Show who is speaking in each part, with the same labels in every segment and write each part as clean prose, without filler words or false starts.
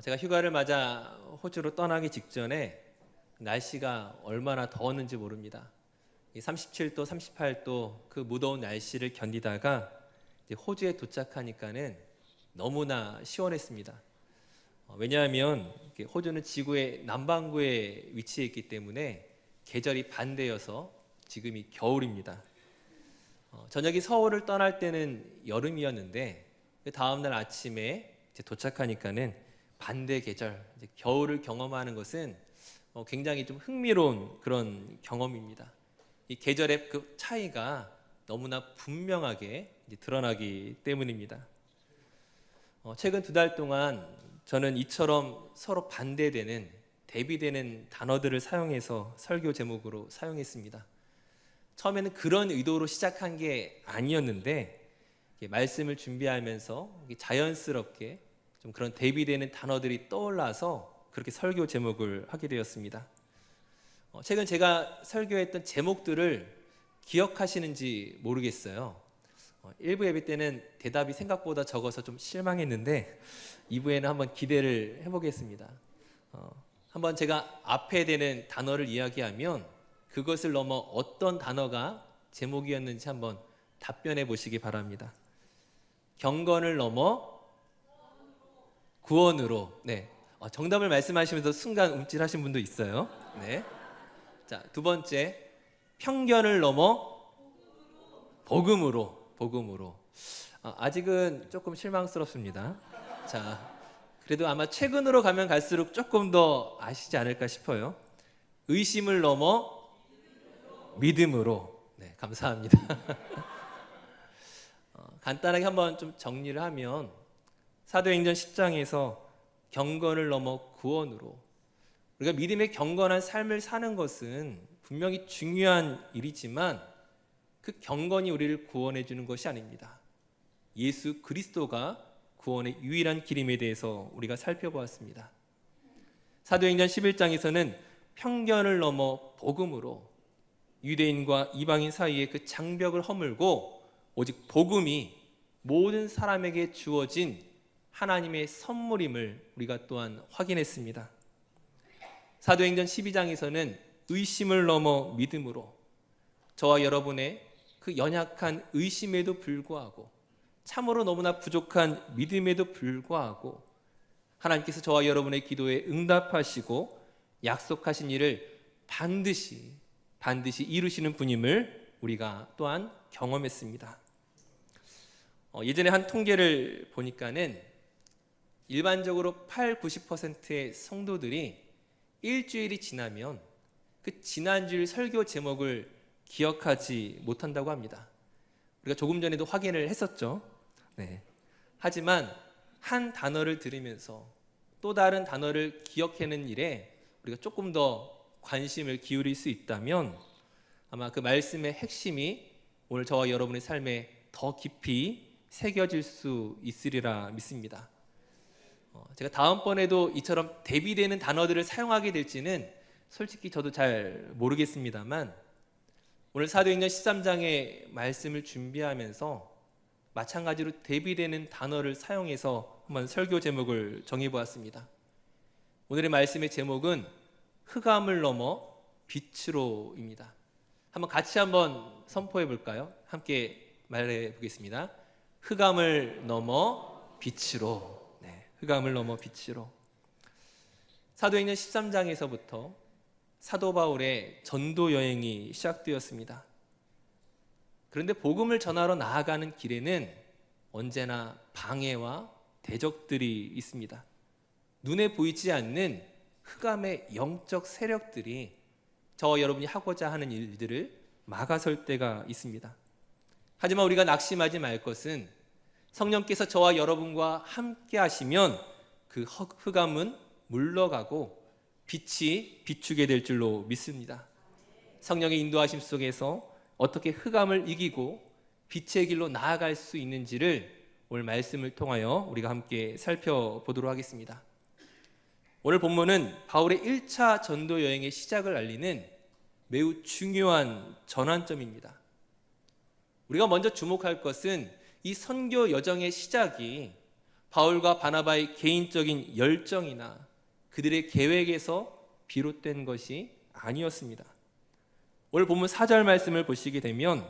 Speaker 1: 제가 휴가를 맞아 호주로 떠나기 직전에 날씨가 얼마나 더웠는지 모릅니다. 37도, 38도 그 무더운 날씨를 견디다가 이제 호주에 도착하니까는 너무나 시원했습니다. 왜냐하면 호주는 지구의 남반구에 위치해 있기 때문에 계절이 반대여서 지금이 겨울입니다. 저녁이 서울을 떠날 때는 여름이었는데 그 다음날 아침에 이제 도착하니까는 반대 계절, 이제 겨울을 경험하는 것은 굉장히 좀 흥미로운 그런 경험입니다. 이 계절의 그 차이가 너무나 분명하게 이제 드러나기 때문입니다. 최근 2달 동안 저는 이처럼 서로 반대되는, 대비되는 단어들을 사용해서 설교 제목으로 사용했습니다. 처음에는 그런 의도로 시작한 게 아니었는데 말씀을 준비하면서 자연스럽게 좀 그런 대비되는 단어들이 떠올라서 그렇게 설교 제목을 하게 되었습니다. 최근 제가 설교했던 제목들을 기억하시는지 모르겠어요. 1부 예배 때는 대답이 생각보다 적어서 좀 실망했는데 2부에는 한번 기대를 해보겠습니다. 한번 제가 앞에 되는 단어를 이야기하면 그것을 넘어 어떤 단어가 제목이었는지 한번 답변해 보시기 바랍니다. 경건을 넘어 구원으로. 네. 정답을 말씀하시면서 순간 움찔하신 분도 있어요. 네. 자, 2번째, 편견을 넘어 복음으로. 아직은 조금 실망스럽습니다. 자, 그래도 아마 최근으로 가면 갈수록 조금 더 아시지 않을까 싶어요. 의심을 넘어 믿음으로. 네, 감사합니다. 간단하게 한번 좀 정리를 하면 사도행전 10장에서 경건을 넘어 구원으로, 우리가 믿음의 경건한 삶을 사는 것은 분명히 중요한 일이지만 그 경건이 우리를 구원해 주는 것이 아닙니다. 예수 그리스도가 구원의 유일한 길임에 대해서 우리가 살펴보았습니다. 사도행전 11장에서는 편견을 넘어 복음으로, 유대인과 이방인 사이의 그 장벽을 허물고 오직 복음이 모든 사람에게 주어진 하나님의 선물임을 우리가 또한 확인했습니다. 사도행전 12장에서는 의심을 넘어 믿음으로, 저와 여러분의 그 연약한 의심에도 불구하고, 참으로 너무나 부족한 믿음에도 불구하고 하나님께서 저와 여러분의 기도에 응답하시고 약속하신 일을 반드시 이루시는 분임을 우리가 또한 경험했습니다. 예전에 한 통계를 보니까는 일반적으로 90%의 성도들이 일주일이 지나면 그 지난주일 설교 제목을 기억하지 못한다고 합니다. 우리가 조금 전에도 확인을 했었죠. 네. 하지만 한 단어를 들으면서 또 다른 단어를 기억하는 일에 우리가 조금 더 관심을 기울일 수 있다면 아마 그 말씀의 핵심이 오늘 저와 여러분의 삶에 더 깊이 새겨질 수 있으리라 믿습니다. 제가 다음번에도 이처럼 대비되는 단어들을 사용하게 될지는 솔직히 저도 잘 모르겠습니다만 오늘 사도행전 13장의 말씀을 준비하면서 마찬가지로 대비되는 단어를 사용해서 한번 설교 제목을 정해보았습니다. 오늘의 말씀의 제목은 흑암을 넘어 빛으로입니다. 한번 같이 한번 선포해 볼까요? 함께 말해 보겠습니다. 흑암을 넘어 빛으로. 네, 흑암을 넘어 빛으로. 사도행전 13장에서부터 사도 바울의 전도 여행이 시작되었습니다. 그런데 복음을 전하러 나아가는 길에는 언제나 방해와 대적들이 있습니다. 눈에 보이지 않는 흑암의 영적 세력들이 저와 여러분이 하고자 하는 일들을 막아설 때가 있습니다. 하지만 우리가 낙심하지 말 것은 성령께서 저와 여러분과 함께 하시면 그 흑암은 물러가고 빛이 비추게 될 줄로 믿습니다. 성령의 인도하심 속에서 어떻게 흑암을 이기고 빛의 길로 나아갈 수 있는지를 오늘 말씀을 통하여 우리가 함께 살펴보도록 하겠습니다. 오늘 본문은 바울의 1차 전도 여행의 시작을 알리는 매우 중요한 전환점입니다. 우리가 먼저 주목할 것은 이 선교 여정의 시작이 바울과 바나바의 개인적인 열정이나 그들의 계획에서 비롯된 것이 아니었습니다. 오늘 본문 4절 말씀을 보시게 되면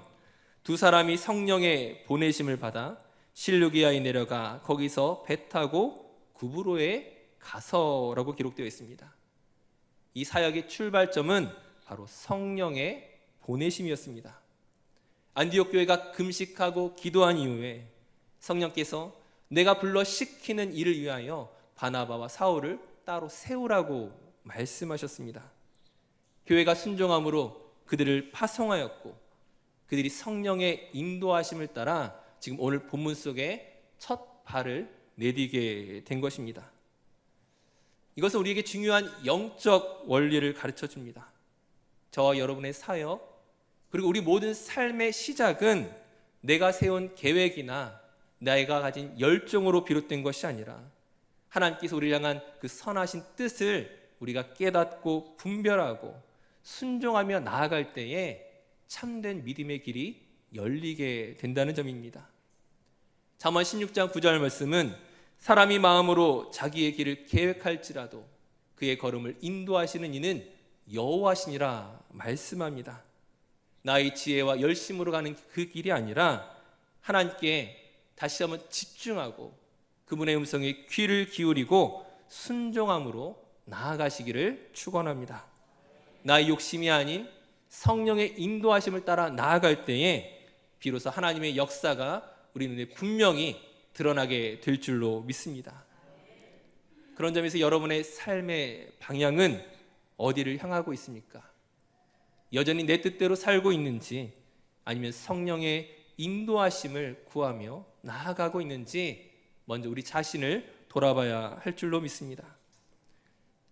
Speaker 1: 두 사람이 성령의 보내심을 받아 실루기아에 내려가 거기서 배 타고 구브로에 가서라고 기록되어 있습니다. 이 사역의 출발점은 바로 성령의 보내심이었습니다. 안디옥 교회가 금식하고 기도한 이후에 성령께서 내가 불러 시키는 일을 위하여 바나바와 사울을 따로 세우라고 말씀하셨습니다. 교회가 순종함으로 그들을 파송하였고 그들이 성령의 인도하심을 따라 지금 오늘 본문 속에 첫 발을 내디게 된 것입니다. 이것은 우리에게 중요한 영적 원리를 가르쳐 줍니다. 저와 여러분의 사역 그리고 우리 모든 삶의 시작은 내가 세운 계획이나 내가 가진 열정으로 비롯된 것이 아니라 하나님께서 우리를 향한 그 선하신 뜻을 우리가 깨닫고 분별하고 순종하며 나아갈 때에 참된 믿음의 길이 열리게 된다는 점입니다. 잠언 16장 9절 말씀은 사람이 마음으로 자기의 길을 계획할지라도 그의 걸음을 인도하시는 이는 여호와시니라 말씀합니다. 나의 지혜와 열심으로 가는 그 길이 아니라 하나님께 다시 한번 집중하고 그분의 음성에 귀를 기울이고 순종함으로 나아가시기를 축원합니다. 나의 욕심이 아닌 성령의 인도하심을 따라 나아갈 때에 비로소 하나님의 역사가 우리 눈에 분명히 드러나게 될 줄로 믿습니다. 그런 점에서 여러분의 삶의 방향은 어디를 향하고 있습니까? 여전히 내 뜻대로 살고 있는지 아니면 성령의 인도하심을 구하며 나아가고 있는지 먼저 우리 자신을 돌아봐야 할 줄로 믿습니다.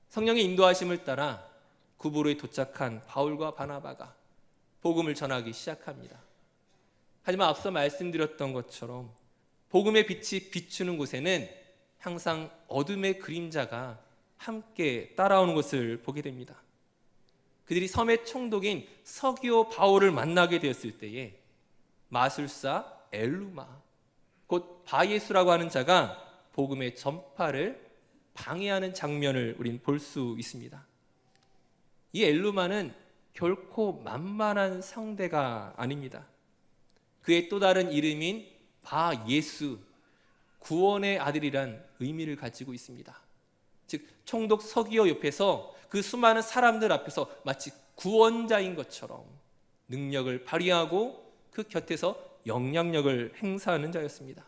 Speaker 1: 성령의 인도하심을 따라 구브로에 도착한 바울과 바나바가 복음을 전하기 시작합니다. 하지만 앞서 말씀드렸던 것처럼 복음의 빛이 비추는 곳에는 항상 어둠의 그림자가 함께 따라오는 것을 보게 됩니다. 그들이 섬의 총독인 서기오 바울을 만나게 되었을 때에 마술사 엘루마 곧 바예수라고 하는 자가 복음의 전파를 방해하는 장면을 우린 볼 수 있습니다. 이 엘루마는 결코 만만한 상대가 아닙니다. 그의 또 다른 이름인 바예수, 구원의 아들이란 의미를 가지고 있습니다. 즉 총독 서기오 옆에서 그 수많은 사람들 앞에서 마치 구원자인 것처럼 능력을 발휘하고 그 곁에서 영향력을 행사하는 자였습니다.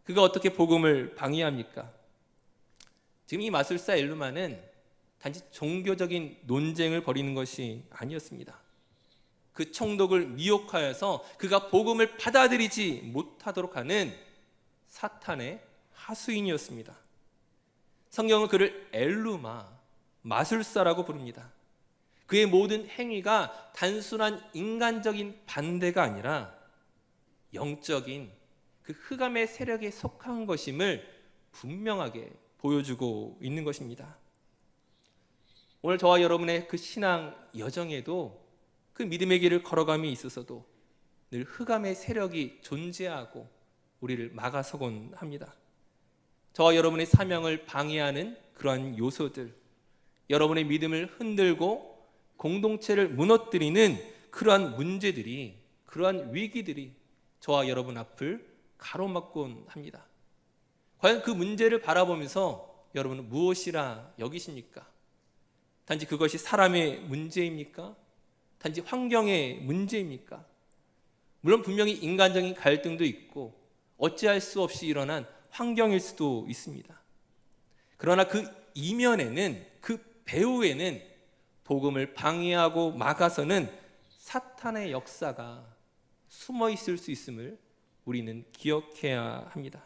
Speaker 1: 그가 어떻게 복음을 방해합니까? 지금 이 마술사 엘루마는 단지 종교적인 논쟁을 벌이는 것이 아니었습니다. 그 총독을 미혹하여서 그가 복음을 받아들이지 못하도록 하는 사탄의 하수인이었습니다. 성경은 그를 엘루마, 마술사라고 부릅니다. 그의 모든 행위가 단순한 인간적인 반대가 아니라 영적인 그 흑암의 세력에 속한 것임을 분명하게 보여주고 있는 것입니다. 오늘 저와 여러분의 그 신앙 여정에도 그 믿음의 길을 걸어감에 있어서도 늘 흑암의 세력이 존재하고 우리를 막아서곤 합니다. 저와 여러분의 사명을 방해하는 그러한 요소들, 여러분의 믿음을 흔들고 공동체를 무너뜨리는 그러한 문제들이, 그러한 위기들이 저와 여러분 앞을 가로막곤 합니다. 과연 그 문제를 바라보면서 여러분은 무엇이라 여기십니까? 단지 그것이 사람의 문제입니까? 단지 환경의 문제입니까? 물론 분명히 인간적인 갈등도 있고 어찌할 수 없이 일어난 환경일 수도 있습니다. 그러나 그 이면에는, 그 배후에는 복음을 방해하고 막아서는 사탄의 역사가 숨어 있을 수 있음을 우리는 기억해야 합니다.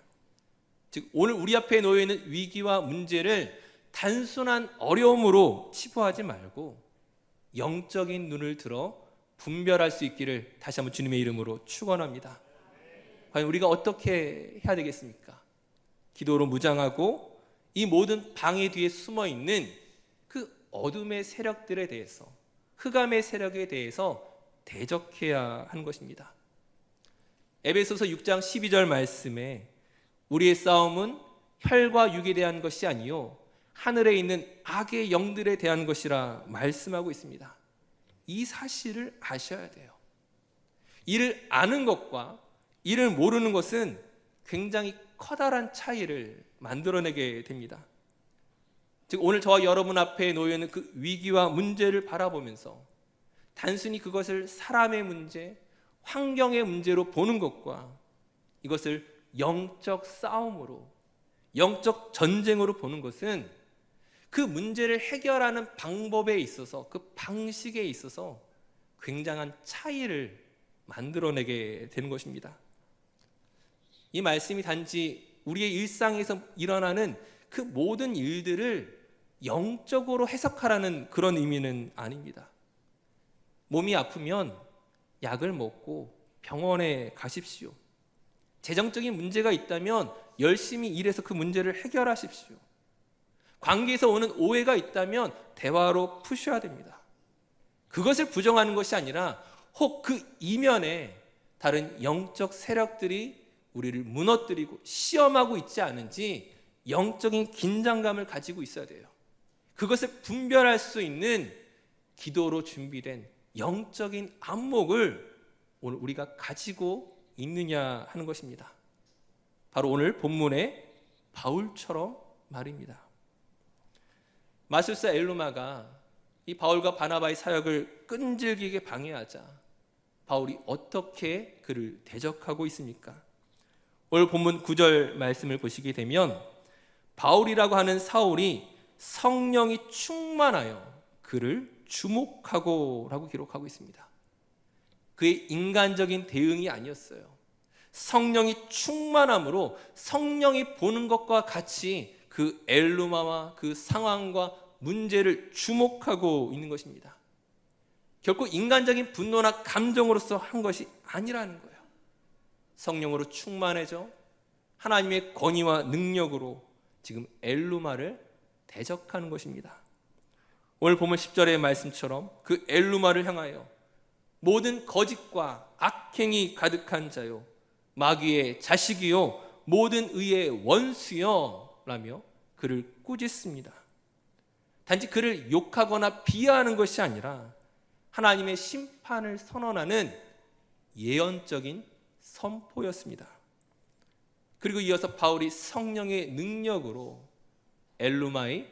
Speaker 1: 즉 오늘 우리 앞에 놓여 있는 위기와 문제를 단순한 어려움으로 치부하지 말고 영적인 눈을 들어 분별할 수 있기를 다시 한번 주님의 이름으로 축원합니다. 과연 우리가 어떻게 해야 되겠습니까? 기도로 무장하고 이 모든 방해 뒤에 숨어 있는 그 어둠의 세력들에 대해서, 흑암의 세력에 대해서 대적해야 하는 것입니다. 에베소서 6장 12절 말씀에 우리의 싸움은 혈과 육에 대한 것이 아니요 하늘에 있는 악의 영들에 대한 것이라 말씀하고 있습니다. 이 사실을 아셔야 돼요. 이를 아는 것과 이를 모르는 것은 굉장히 커다란 차이를 만들어내게 됩니다. 즉 오늘 저와 여러분 앞에 놓여 있는 그 위기와 문제를 바라보면서 단순히 그것을 사람의 문제, 환경의 문제로 보는 것과 이것을 영적 싸움으로, 영적 전쟁으로 보는 것은 그 문제를 해결하는 방법에 있어서, 그 방식에 있어서 굉장한 차이를 만들어내게 되는 것입니다. 이 말씀이 단지 우리의 일상에서 일어나는 그 모든 일들을 영적으로 해석하라는 그런 의미는 아닙니다. 몸이 아프면 약을 먹고 병원에 가십시오. 재정적인 문제가 있다면 열심히 일해서 그 문제를 해결하십시오. 관계에서 오는 오해가 있다면 대화로 푸셔야 됩니다. 그것을 부정하는 것이 아니라 혹 그 이면에 다른 영적 세력들이 우리를 무너뜨리고 시험하고 있지 않은지 영적인 긴장감을 가지고 있어야 돼요. 그것을 분별할 수 있는 기도로 준비된 영적인 안목을 오늘 우리가 가지고 있느냐 하는 것입니다. 바로 오늘 본문의 바울처럼 말입니다. 마술사 엘루마가 이 바울과 바나바의 사역을 끈질기게 방해하자 바울이 어떻게 그를 대적하고 있습니까? 오늘 본문 9절 말씀을 보시게 되면 바울이라고 하는 사울이 성령이 충만하여 그를 주목하고 라고 기록하고 있습니다. 그의 인간적인 대응이 아니었어요. 성령이 충만함으로 성령이 보는 것과 같이 그 엘루마와 그 상황과 문제를 주목하고 있는 것입니다. 결코 인간적인 분노나 감정으로서 한 것이 아니라는 거예요. 성령으로 충만해져 하나님의 권위와 능력으로 지금 엘루마를 대적하는 것입니다. 오늘 보면 10절의 말씀처럼 그 엘루마를 향하여 모든 거짓과 악행이 가득한 자요 마귀의 자식이요 모든 의의 원수여 라며 그를 꾸짖습니다. 단지 그를 욕하거나 비하하는 것이 아니라 하나님의 심판을 선언하는 예언적인 선포였습니다. 그리고 이어서 바울이 성령의 능력으로 엘루마의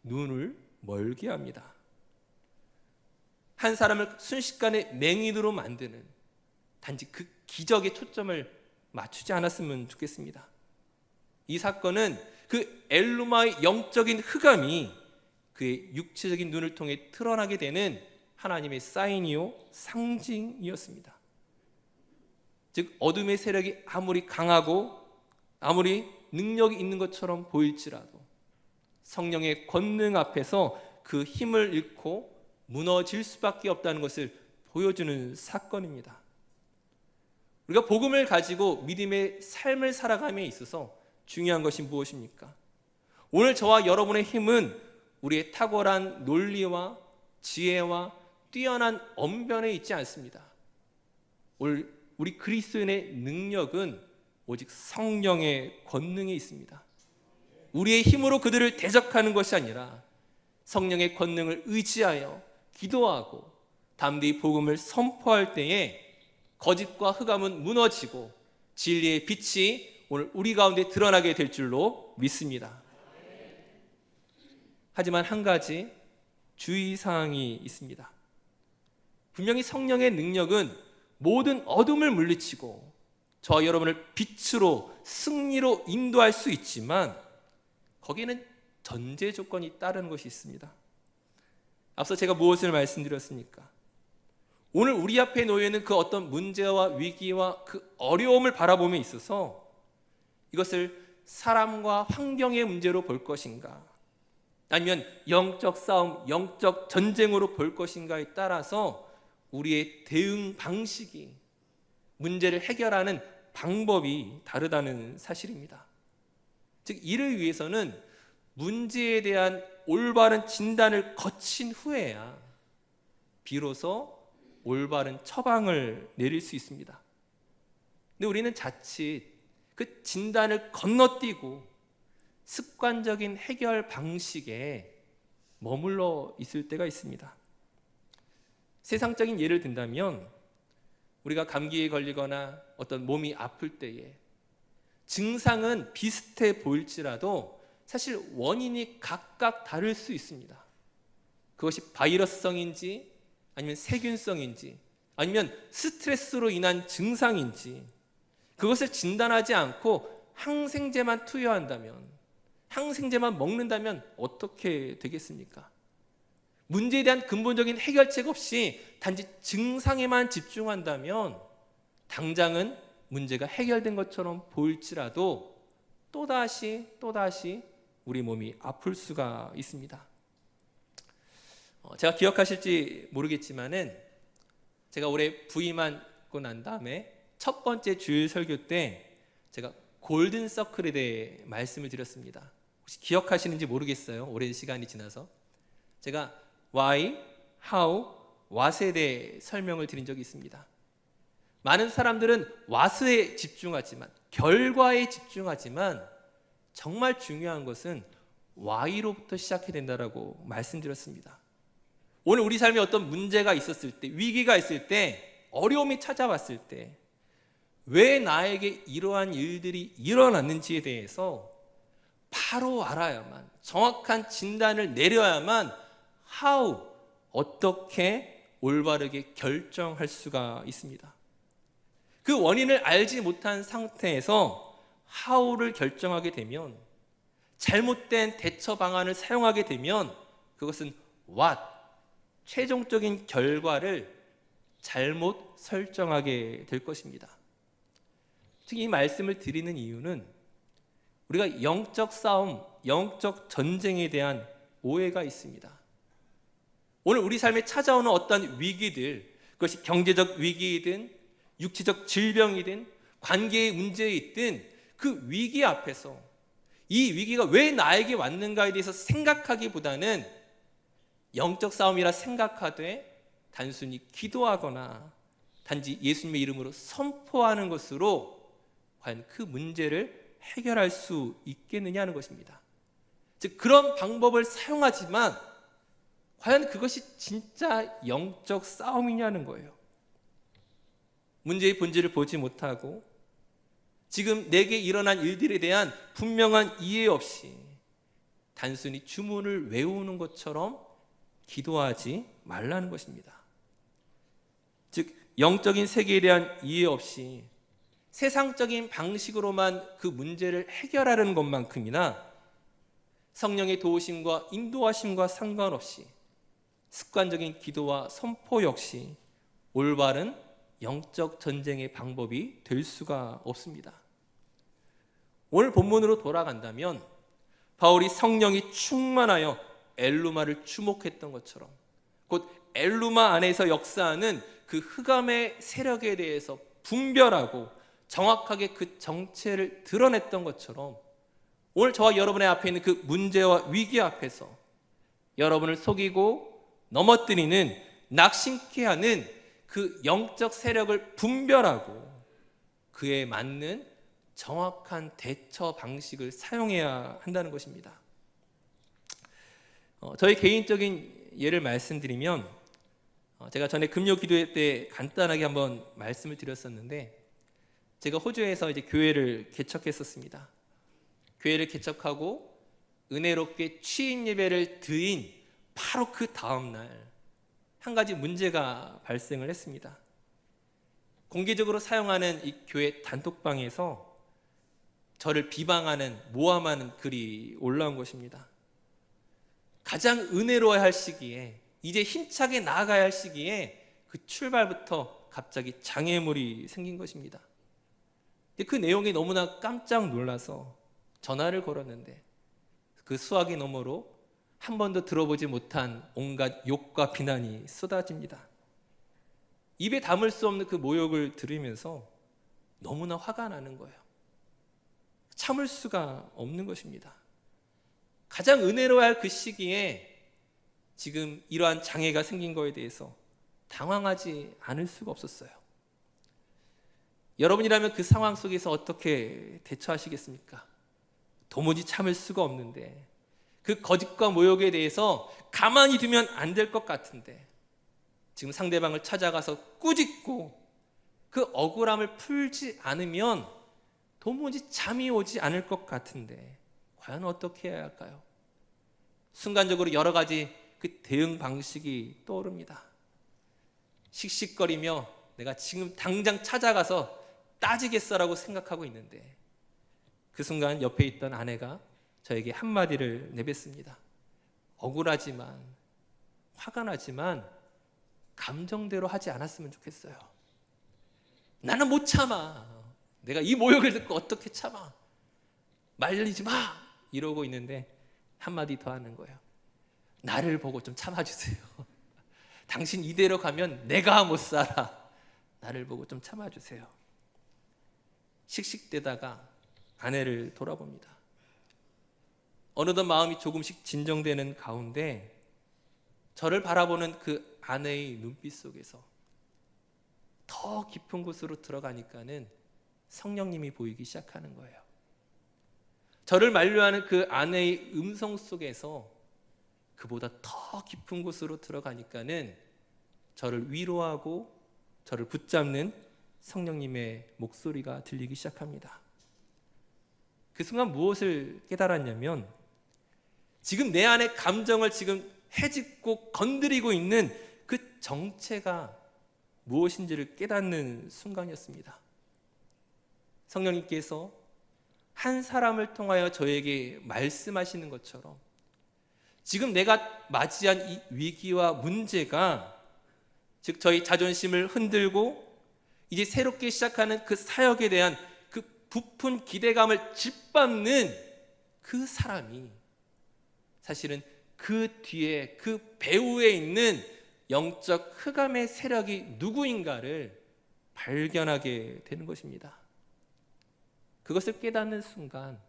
Speaker 1: 눈을 멀게 합니다. 한 사람을 순식간에 맹인으로 만드는 단지 그 기적에 초점을 맞추지 않았으면 좋겠습니다. 이 사건은 그 엘루마의 영적인 흑암이 그의 육체적인 눈을 통해 드러나게 되는 하나님의 사인이요 상징이었습니다. 즉 어둠의 세력이 아무리 강하고 아무리 능력이 있는 것처럼 보일지라도 성령의 권능 앞에서 그 힘을 잃고 무너질 수밖에 없다는 것을 보여주는 사건입니다. 우리가 복음을 가지고 믿음의 삶을 살아감에 있어서 중요한 것이 무엇입니까? 오늘 저와 여러분의 힘은 우리의 탁월한 논리와 지혜와 뛰어난 언변에 있지 않습니다. 우리 그리스도인의 능력은 오직 성령의 권능에 있습니다. 우리의 힘으로 그들을 대적하는 것이 아니라 성령의 권능을 의지하여 기도하고 담대히 복음을 선포할 때에 거짓과 흑암은 무너지고 진리의 빛이 오늘 우리 가운데 드러나게 될 줄로 믿습니다. 하지만 한 가지 주의사항이 있습니다. 분명히 성령의 능력은 모든 어둠을 물리치고 저와 여러분을 빛으로 승리로 인도할 수 있지만 거기에는 전제 조건이 따르는 것이 있습니다. 앞서 제가 무엇을 말씀드렸습니까? 오늘 우리 앞에 놓여 있는 그 어떤 문제와 위기와 그 어려움을 바라봄에 있어서 이것을 사람과 환경의 문제로 볼 것인가 아니면 영적 싸움, 영적 전쟁으로 볼 것인가에 따라서 우리의 대응 방식이 문제를 해결하는 방법이 다르다는 사실입니다. 즉 이를 위해서는 문제에 대한 올바른 진단을 거친 후에야 비로소 올바른 처방을 내릴 수 있습니다. 근데 우리는 자칫 그 진단을 건너뛰고 습관적인 해결 방식에 머물러 있을 때가 있습니다. 세상적인 예를 든다면 우리가 감기에 걸리거나 어떤 몸이 아플 때에 증상은 비슷해 보일지라도 사실 원인이 각각 다를 수 있습니다. 그것이 바이러스성인지 아니면 세균성인지 아니면 스트레스로 인한 증상인지 그것을 진단하지 않고 항생제만 투여한다면, 항생제만 먹는다면 어떻게 되겠습니까? 문제에 대한 근본적인 해결책 없이 단지 증상에만 집중한다면 당장은 문제가 해결된 것처럼 보일지라도 또다시 우리 몸이 아플 수가 있습니다. 제가 기억하실지 모르겠지만은 제가 올해 부임하고 난 다음에 첫 번째 주일 설교 때 제가 골든 서클에 대해 말씀을 드렸습니다. 혹시 기억하시는지 모르겠어요. 오랜 시간이 지나서 제가 why, how, what에 대해 설명을 드린 적이 있습니다. 많은 사람들은 what에 집중하지만, 결과에 집중하지만 정말 중요한 것은 why로부터 시작해야 된다라고 말씀드렸습니다. 오늘 우리 삶에 어떤 문제가 있었을 때, 위기가 있을 때, 어려움이 찾아왔을 때 왜 나에게 이러한 일들이 일어났는지에 대해서 바로 알아야만, 정확한 진단을 내려야만 how, 어떻게 올바르게 결정할 수가 있습니다. 그 원인을 알지 못한 상태에서 how를 결정하게 되면, 잘못된 대처 방안을 사용하게 되면 그것은 what, 최종적인 결과를 잘못 설정하게 될 것입니다. 특히 이 말씀을 드리는 이유는 우리가 영적 싸움, 영적 전쟁에 대한 오해가 있습니다. 오늘 우리 삶에 찾아오는 어떤 위기들, 그것이 경제적 위기이든 육체적 질병이든 관계의 문제이든 그 위기 앞에서 이 위기가 왜 나에게 왔는가에 대해서 생각하기보다는 영적 싸움이라 생각하되 단순히 기도하거나 단지 예수님의 이름으로 선포하는 것으로 과연 그 문제를 해결할 수 있겠느냐 하는 것입니다. 즉 그런 방법을 사용하지만 과연 그것이 진짜 영적 싸움이냐는 거예요. 문제의 본질을 보지 못하고 지금 내게 일어난 일들에 대한 분명한 이해 없이 단순히 주문을 외우는 것처럼 기도하지 말라는 것입니다. 즉 영적인 세계에 대한 이해 없이 세상적인 방식으로만 그 문제를 해결하려는 것만큼이나 성령의 도우심과 인도하심과 상관없이 습관적인 기도와 선포 역시 올바른 영적 전쟁의 방법이 될 수가 없습니다. 오늘 본문으로 돌아간다면 바울이 성령이 충만하여 엘루마를 주목했던 것처럼 곧 엘루마 안에서 역사하는 그 흑암의 세력에 대해서 분별하고 정확하게 그 정체를 드러냈던 것처럼 오늘 저와 여러분의 앞에 있는 그 문제와 위기 앞에서 여러분을 속이고 넘어뜨리는, 낙심케 하는 그 영적 세력을 분별하고 그에 맞는 정확한 대처 방식을 사용해야 한다는 것입니다. 저희 개인적인 예를 말씀드리면 제가 전에 금요 기도회 때 간단하게 한번 말씀을 드렸었는데 제가 호주에서 이제 교회를 개척했었습니다. 교회를 개척하고 은혜롭게 취임 예배를 드린 바로 그 다음 날 한 가지 문제가 발생을 했습니다. 공개적으로 사용하는 이 교회 단톡방에서 저를 비방하는, 모함하는 글이 올라온 것입니다. 가장 은혜로워야 할 시기에, 이제 힘차게 나아가야 할 시기에 그 출발부터 갑자기 장애물이 생긴 것입니다. 그 내용이 너무나 깜짝 놀라서 전화를 걸었는데 그 수화기 너머로 한 번도 들어보지 못한 온갖 욕과 비난이 쏟아집니다. 입에 담을 수 없는 그 모욕을 들으면서 너무나 화가 나는 거예요. 참을 수가 없는 것입니다. 가장 은혜로워야 할 그 시기에 지금 이러한 장애가 생긴 거에 대해서 당황하지 않을 수가 없었어요. 여러분이라면 그 상황 속에서 어떻게 대처하시겠습니까? 도무지 참을 수가 없는데, 그 거짓과 모욕에 대해서 가만히 두면 안 될 것 같은데, 지금 상대방을 찾아가서 꾸짖고 그 억울함을 풀지 않으면 도무지 잠이 오지 않을 것 같은데, 과연 어떻게 해야 할까요? 순간적으로 여러 가지 그 대응 방식이 떠오릅니다. 씩씩거리며 내가 지금 당장 찾아가서 따지겠어라고 생각하고 있는데, 그 순간 옆에 있던 아내가 저에게 한마디를 내뱉습니다. 억울하지만, 화가 나지만 감정대로 하지 않았으면 좋겠어요. 나는 못 참아. 내가 이 모욕을 듣고 어떻게 참아. 말리지 마! 이러고 있는데 한마디 더 하는 거예요. 나를 보고 좀 참아주세요. 당신 이대로 가면 내가 못 살아. 나를 보고 좀 참아주세요. 씩씩대다가 아내를 돌아봅니다. 어느덧 마음이 조금씩 진정되는 가운데 저를 바라보는 그 아내의 눈빛 속에서 더 깊은 곳으로 들어가니까는 성령님이 보이기 시작하는 거예요. 저를 만류하는 그 아내의 음성 속에서 그보다 더 깊은 곳으로 들어가니까는 저를 위로하고 저를 붙잡는 성령님의 목소리가 들리기 시작합니다. 그 순간 무엇을 깨달았냐면, 지금 내 안의 감정을 지금 헤집고 건드리고 있는 그 정체가 무엇인지를 깨닫는 순간이었습니다. 성령님께서 한 사람을 통하여 저에게 말씀하시는 것처럼 지금 내가 맞이한 이 위기와 문제가, 즉 저희 자존심을 흔들고 이제 새롭게 시작하는 그 사역에 대한 그 부푼 기대감을 짓밟는 그 사람이 사실은 그 뒤에 그 배후에 있는 영적 흑암의 세력이 누구인가를 발견하게 되는 것입니다. 그것을 깨닫는 순간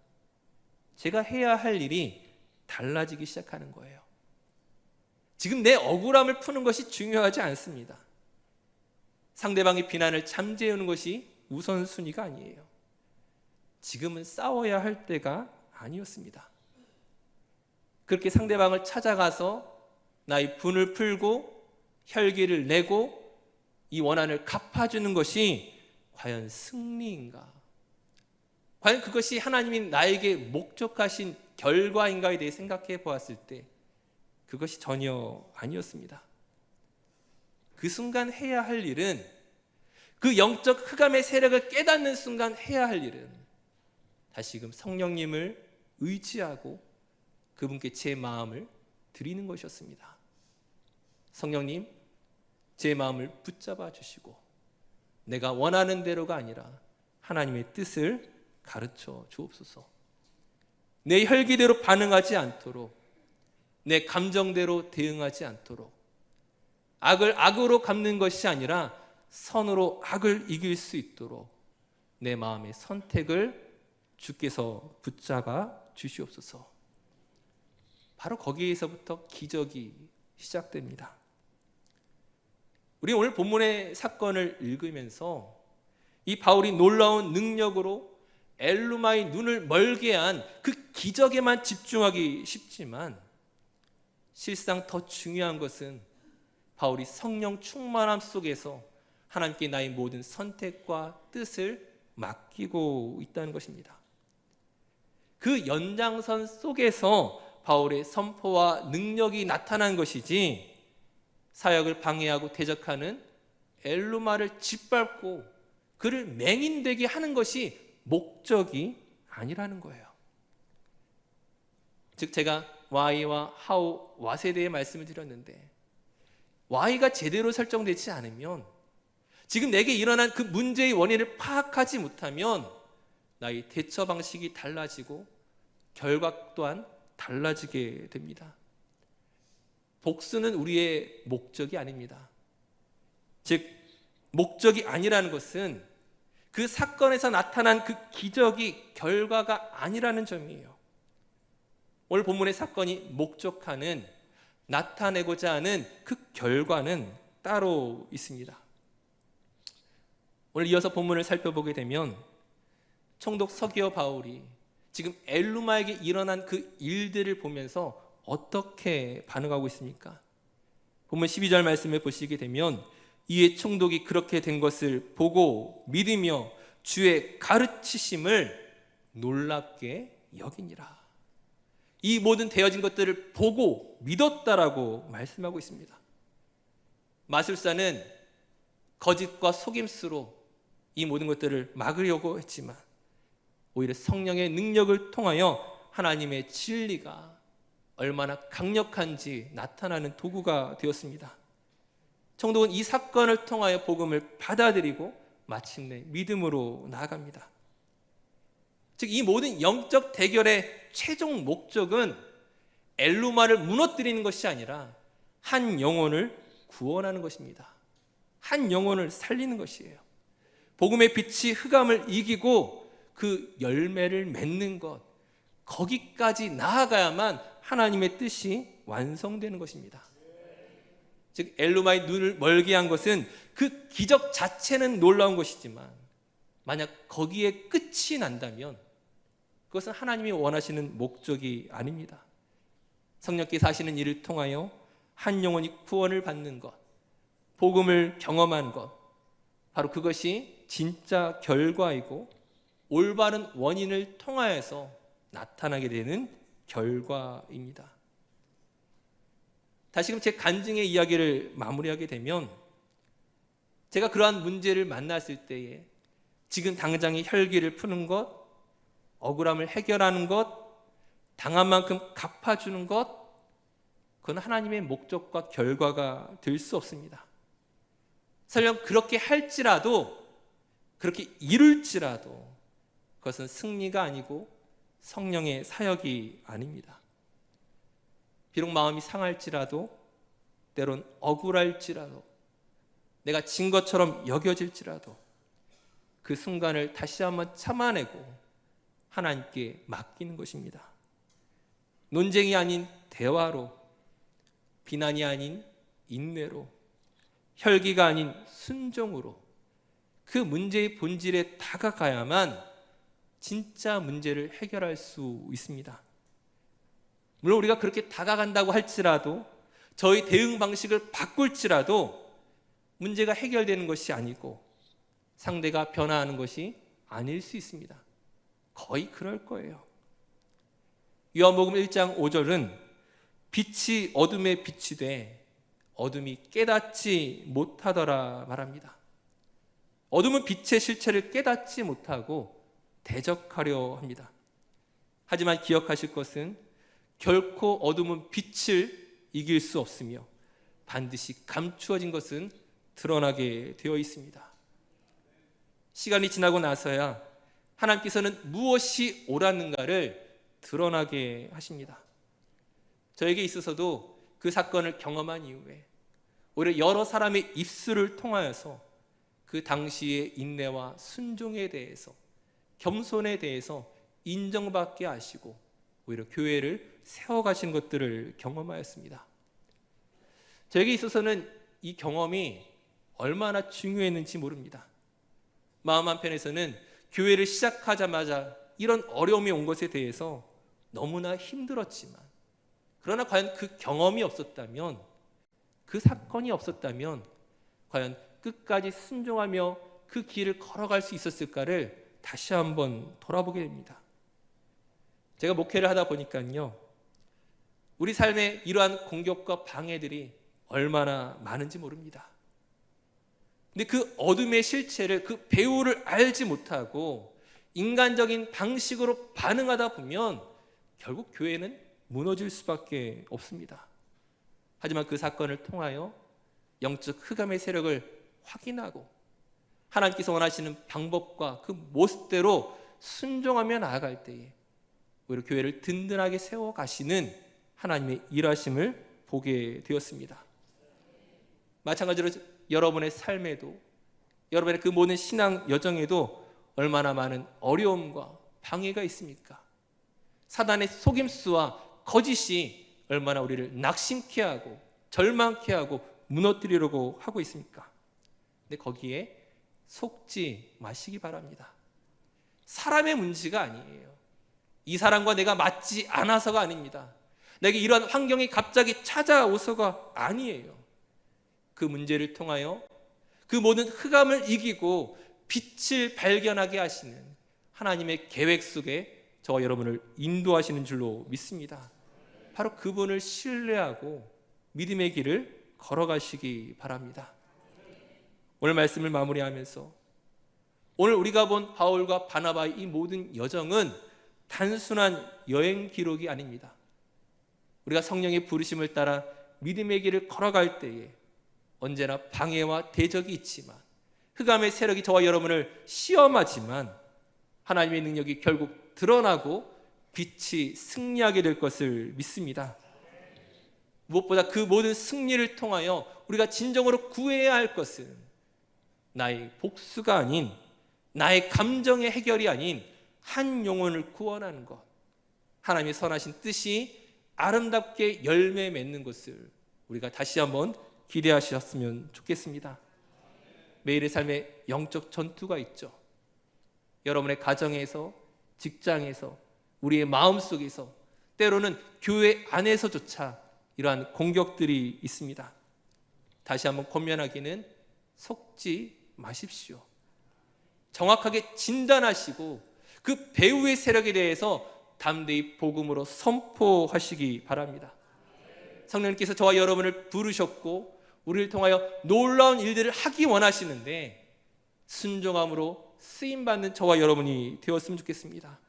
Speaker 1: 제가 해야 할 일이 달라지기 시작하는 거예요. 지금 내 억울함을 푸는 것이 중요하지 않습니다. 상대방의 비난을 잠재우는 것이 우선순위가 아니에요. 지금은 싸워야 할 때가 아니었습니다. 그렇게 상대방을 찾아가서 나의 분을 풀고 혈기를 내고 이 원한을 갚아주는 것이 과연 승리인가? 과연 그것이 하나님이 나에게 목적하신 결과인가에 대해 생각해 보았을 때 그것이 전혀 아니었습니다. 그 순간 해야 할 일은, 그 영적 흑암의 세력을 깨닫는 순간 해야 할 일은 다시금 성령님을 의지하고 그분께 제 마음을 드리는 것이었습니다. 성령님, 제 마음을 붙잡아 주시고 내가 원하는 대로가 아니라 하나님의 뜻을 가르쳐 주옵소서. 내 혈기대로 반응하지 않도록, 내 감정대로 대응하지 않도록, 악을 악으로 갚는 것이 아니라 선으로 악을 이길 수 있도록 내 마음의 선택을 주께서 붙잡아 주시옵소서. 바로 거기에서부터 기적이 시작됩니다. 우리 오늘 본문의 사건을 읽으면서 이 바울이 놀라운 능력으로 엘루마의 눈을 멀게 한 그 기적에만 집중하기 쉽지만, 실상 더 중요한 것은 바울이 성령 충만함 속에서 하나님께 나의 모든 선택과 뜻을 맡기고 있다는 것입니다. 그 연장선 속에서 바울의 선포와 능력이 나타난 것이지, 사역을 방해하고 대적하는 엘루마를 짓밟고 그를 맹인되게 하는 것이 목적이 아니라는 거예요. 즉 제가 Y와 How, What에 대해 말씀을 드렸는데, Y가 제대로 설정되지 않으면, 지금 내게 일어난 그 문제의 원인을 파악하지 못하면 나의 대처 방식이 달라지고 결과 또한 달라지게 됩니다. 복수는 우리의 목적이 아닙니다. 즉 목적이 아니라는 것은 그 사건에서 나타난 그 기적이 결과가 아니라는 점이에요. 오늘 본문의 사건이 목적하는, 나타내고자 하는 그 결과는 따로 있습니다. 오늘 이어서 본문을 살펴보게 되면 총독 서기어 바울이 지금 엘루마에게 일어난 그 일들을 보면서 어떻게 반응하고 있습니까? 본문 12절 말씀을 보시게 되면 이에 총독이 그렇게 된 것을 보고 믿으며 주의 가르치심을 놀랍게 여기니라. 이 모든 되어진 것들을 보고 믿었다라고 말씀하고 있습니다. 마술사는 거짓과 속임수로 이 모든 것들을 막으려고 했지만 오히려 성령의 능력을 통하여 하나님의 진리가 얼마나 강력한지 나타나는 도구가 되었습니다. 총독은 이 사건을 통하여 복음을 받아들이고 마침내 믿음으로 나아갑니다. 즉 이 모든 영적 대결의 최종 목적은 엘루마를 무너뜨리는 것이 아니라 한 영혼을 구원하는 것입니다. 한 영혼을 살리는 것이에요. 복음의 빛이 흑암을 이기고 그 열매를 맺는 것, 거기까지 나아가야만 하나님의 뜻이 완성되는 것입니다. 즉 엘루마의 눈을 멀게 한 것은 그 기적 자체는 놀라운 것이지만 만약 거기에 끝이 난다면 그것은 하나님이 원하시는 목적이 아닙니다. 성령께서 하시는 일을 통하여 한 영혼이 구원을 받는 것, 복음을 경험한 것, 바로 그것이 진짜 결과이고 올바른 원인을 통하여서 나타나게 되는 결과입니다. 다시금 제 간증의 이야기를 마무리하게 되면 제가 그러한 문제를 만났을 때에 지금 당장의 혈기를 푸는 것, 억울함을 해결하는 것, 당한 만큼 갚아주는 것, 그건 하나님의 목적과 결과가 될 수 없습니다. 설령 그렇게 할지라도, 그렇게 이룰지라도 그것은 승리가 아니고 성령의 사역이 아닙니다. 비록 마음이 상할지라도, 때론 억울할지라도, 내가 진 것처럼 여겨질지라도 그 순간을 다시 한번 참아내고 하나님께 맡기는 것입니다. 논쟁이 아닌 대화로, 비난이 아닌 인내로, 혈기가 아닌 순종으로 그 문제의 본질에 다가가야만 진짜 문제를 해결할 수 있습니다. 물론 우리가 그렇게 다가간다고 할지라도, 저희 대응 방식을 바꿀지라도 문제가 해결되는 것이 아니고 상대가 변화하는 것이 아닐 수 있습니다. 거의 그럴 거예요. 요한복음 1장 5절은 빛이 어둠에 빛이 돼 어둠이 깨닫지 못하더라 말합니다. 어둠은 빛의 실체를 깨닫지 못하고 대적하려 합니다. 하지만 기억하실 것은 결코 어둠은 빛을 이길 수 없으며 반드시 감추어진 것은 드러나게 되어 있습니다. 시간이 지나고 나서야 하나님께서는 무엇이 옳았는가를 드러나게 하십니다. 저에게 있어서도 그 사건을 경험한 이후에 오히려 여러 사람의 입술을 통하여서 그 당시의 인내와 순종에 대해서, 겸손에 대해서 인정받게 하시고 오히려 교회를 세워가신 것들을 경험하였습니다. 저에게 있어서는 이 경험이 얼마나 중요했는지 모릅니다. 마음 한편에서는 교회를 시작하자마자 이런 어려움이 온 것에 대해서 너무나 힘들었지만, 그러나 과연 그 경험이 없었다면, 그 사건이 없었다면 과연 끝까지 순종하며 그 길을 걸어갈 수 있었을까를 다시 한번 돌아보게 됩니다. 제가 목회를 하다 보니까요, 우리 삶에 이러한 공격과 방해들이 얼마나 많은지 모릅니다. 근데 그 어둠의 실체를, 그 배후를 알지 못하고 인간적인 방식으로 반응하다 보면 결국 교회는 무너질 수밖에 없습니다. 하지만 그 사건을 통하여 영적 흑암의 세력을 확인하고 하나님께서 원하시는 방법과 그 모습대로 순종하며 나아갈 때에 오히려 교회를 든든하게 세워가시는 하나님의 일하심을 보게 되었습니다. 마찬가지로 여러분의 삶에도, 여러분의 그 모든 신앙 여정에도 얼마나 많은 어려움과 방해가 있습니까? 사단의 속임수와 거짓이 얼마나 우리를 낙심케 하고 절망케 하고 무너뜨리려고 하고 있습니까? 근데 거기에 속지 마시기 바랍니다. 사람의 문제가 아니에요. 이 사람과 내가 맞지 않아서가 아닙니다. 내게 이러한 환경이 갑자기 찾아오서가 아니에요. 그 문제를 통하여 그 모든 흑암을 이기고 빛을 발견하게 하시는 하나님의 계획 속에 저와 여러분을 인도하시는 줄로 믿습니다. 바로 그분을 신뢰하고 믿음의 길을 걸어가시기 바랍니다. 오늘 말씀을 마무리하면서 오늘 우리가 본 바울과 바나바의 이 모든 여정은 단순한 여행 기록이 아닙니다. 우리가 성령의 부르심을 따라 믿음의 길을 걸어갈 때에 언제나 방해와 대적이 있지만, 흑암의 세력이 저와 여러분을 시험하지만 하나님의 능력이 결국 드러나고 빛이 승리하게 될 것을 믿습니다. 무엇보다 그 모든 승리를 통하여 우리가 진정으로 구해야 할 것은 나의 복수가 아닌, 나의 감정의 해결이 아닌 한 영혼을 구원하는 것, 하나님의 선하신 뜻이 아름답게 열매 맺는 것을 우리가 다시 한번 기대하셨으면 좋겠습니다. 매일의 삶에 영적 전투가 있죠. 여러분의 가정에서, 직장에서, 우리의 마음속에서, 때로는 교회 안에서조차 이러한 공격들이 있습니다. 다시 한번 권면하기는 속지 마십시오. 정확하게 진단하시고 그 배후의 세력에 대해서 담대히 복음으로 선포하시기 바랍니다. 성령님께서 저와 여러분을 부르셨고 우리를 통하여 놀라운 일들을 하기 원하시는데 순종함으로 쓰임받는 저와 여러분이 되었으면 좋겠습니다.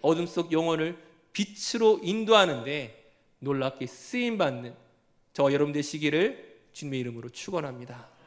Speaker 1: 어둠 속 영혼을 빛으로 인도하는데 놀랍게 쓰임받는 저와 여러분 되시기를 주님의 이름으로 축원합니다.